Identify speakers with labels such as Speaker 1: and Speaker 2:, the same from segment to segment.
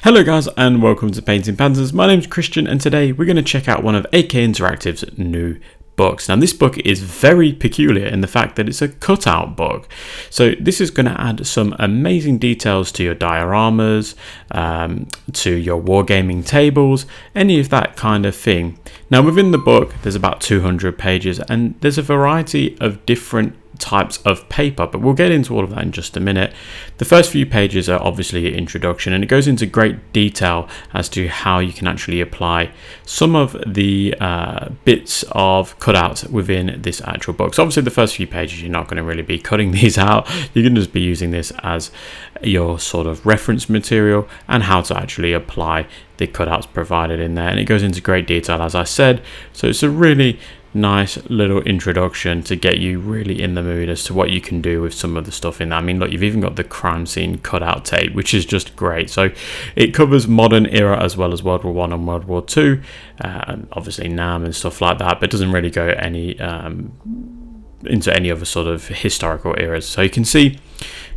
Speaker 1: Hello guys and welcome to Painting Panthers. My name's Christian and today we're going to check out one of AK Interactive's new books. Now this book is very peculiar in the fact that it's a cutout book. So this is going to add some amazing details to your dioramas, to your wargaming tables, any of that kind of thing. Now within the book there's about 200 pages and there's a variety of different types of paper, but we'll get into all of that in just a minute. The first few pages are obviously an introduction and it goes into great detail as to how you can actually apply some of the bits of cutouts within this actual book. So obviously the first few pages you're not going to really be cutting these out, you can just be using this as your sort of reference material and how to actually apply the cutouts provided in there, and it goes into great detail as I said. So it's a really nice little introduction to get you really in the mood as to what you can do with some of the stuff in there. I mean, look, you've even got the crime scene cutout tape, which is just great. So it covers modern era as well as World War One and World War Two, and obviously Nam and stuff like that, but it doesn't really go into any other sort of historical eras. So you can see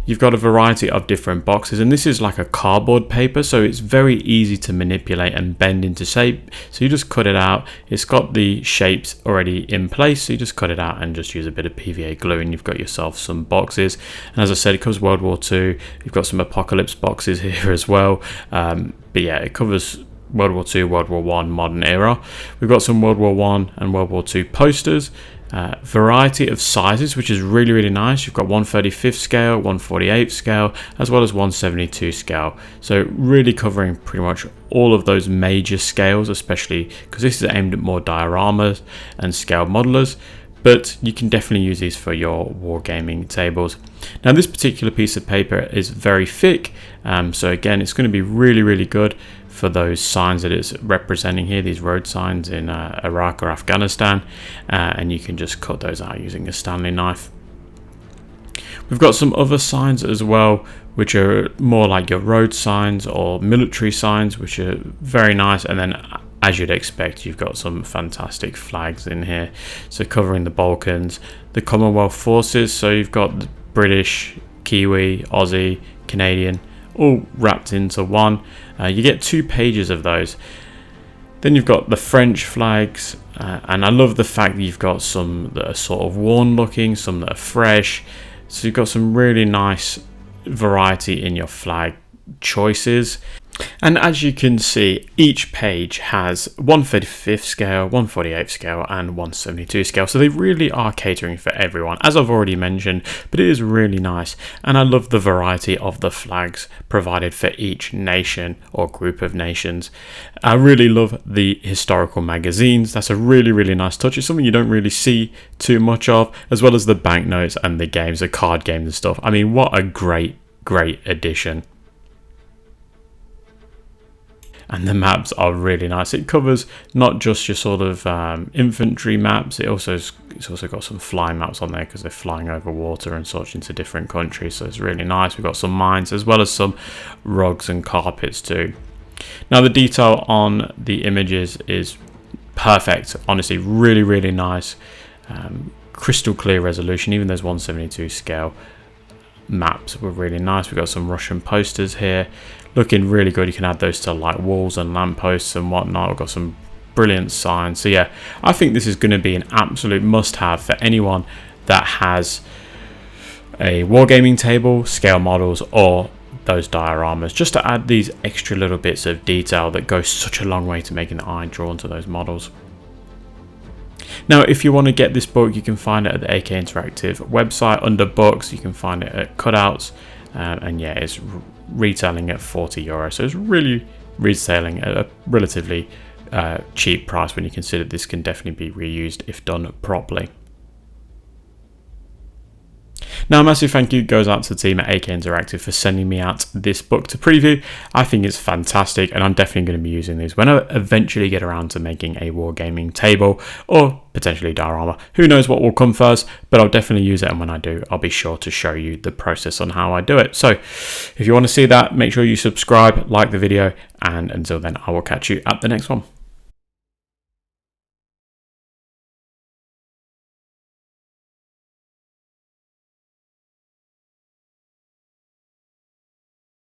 Speaker 1: you've got a variety of different boxes, and this is like a cardboard paper, so it's very easy to manipulate and bend into shape. So you just cut it out. It's got the shapes already in place, so you just cut it out and just use a bit of PVA glue and you've got yourself some boxes. And as I said, it covers World War II. You've got some apocalypse boxes here as well, but yeah, it covers World War II, World War One, modern era. We've got some World War One and World War II posters. Variety of sizes, which is really nice. You've got 1/35 scale, 1/48 scale, as well as 1/72 scale. So really covering pretty much all of those major scales, especially because this is aimed at more dioramas and scale modelers. But you can definitely use these for your wargaming tables. Now this particular piece of paper is very thick, so again it's going to be really good for those signs that it's representing here, these road signs in Iraq or Afghanistan, and you can just cut those out using a Stanley knife. We've got some other signs as well, which are more like your road signs or military signs, which are very nice. And then as you'd expect, you've got some fantastic flags in here, so covering the Balkans, the Commonwealth forces, so you've got the British, Kiwi, Aussie, Canadian, all wrapped into one. You get 2 pages of those. Then you've got the French flags, and I love the fact that you've got some that are sort of worn looking, some that are fresh, so you've got some really nice variety in your flag choices. And as you can see, each page has 1/35 scale, 1/48 scale and 1/72 scale, so they really are catering for everyone, as I've already mentioned, but it is really nice. And I love the variety of the flags provided for each nation or group of nations. I really love the historical magazines. That's a really nice touch. It's something you don't really see too much of, as well as the banknotes and the games, the card games and stuff. I mean, what a great addition. And the maps are really nice. It covers not just your sort of infantry maps, it's also got some flying maps on there because they're flying over water and such into different countries, so it's really nice. We've got some mines as well as some rugs and carpets too. Now the detail on the images is perfect, honestly, really nice. Crystal clear resolution, even those 1/72 scale maps were really nice. We've got some Russian posters here looking really good. You can add those to like walls and lampposts and whatnot. We've got some brilliant signs. So yeah, I think this is going to be an absolute must-have for anyone that has a wargaming table, scale models, or those dioramas, just to add these extra little bits of detail that go such a long way to making the eye drawn to those models. Now, if you want to get this book, you can find it at the AK Interactive website under books. You can find it at cutouts, and yeah, it's retailing at €40, so it's really retailing at a relatively cheap price when you consider this can definitely be reused if done properly. Now, a massive thank you goes out to the team at AK Interactive for sending me out this book to preview. I think it's fantastic, and I'm definitely going to be using these when I eventually get around to making a wargaming table or potentially diorama. Who knows what will come first, but I'll definitely use it, and when I do, I'll be sure to show you the process on how I do it. So if you want to see that, make sure you subscribe, like the video, and until then, I will catch you at the next one.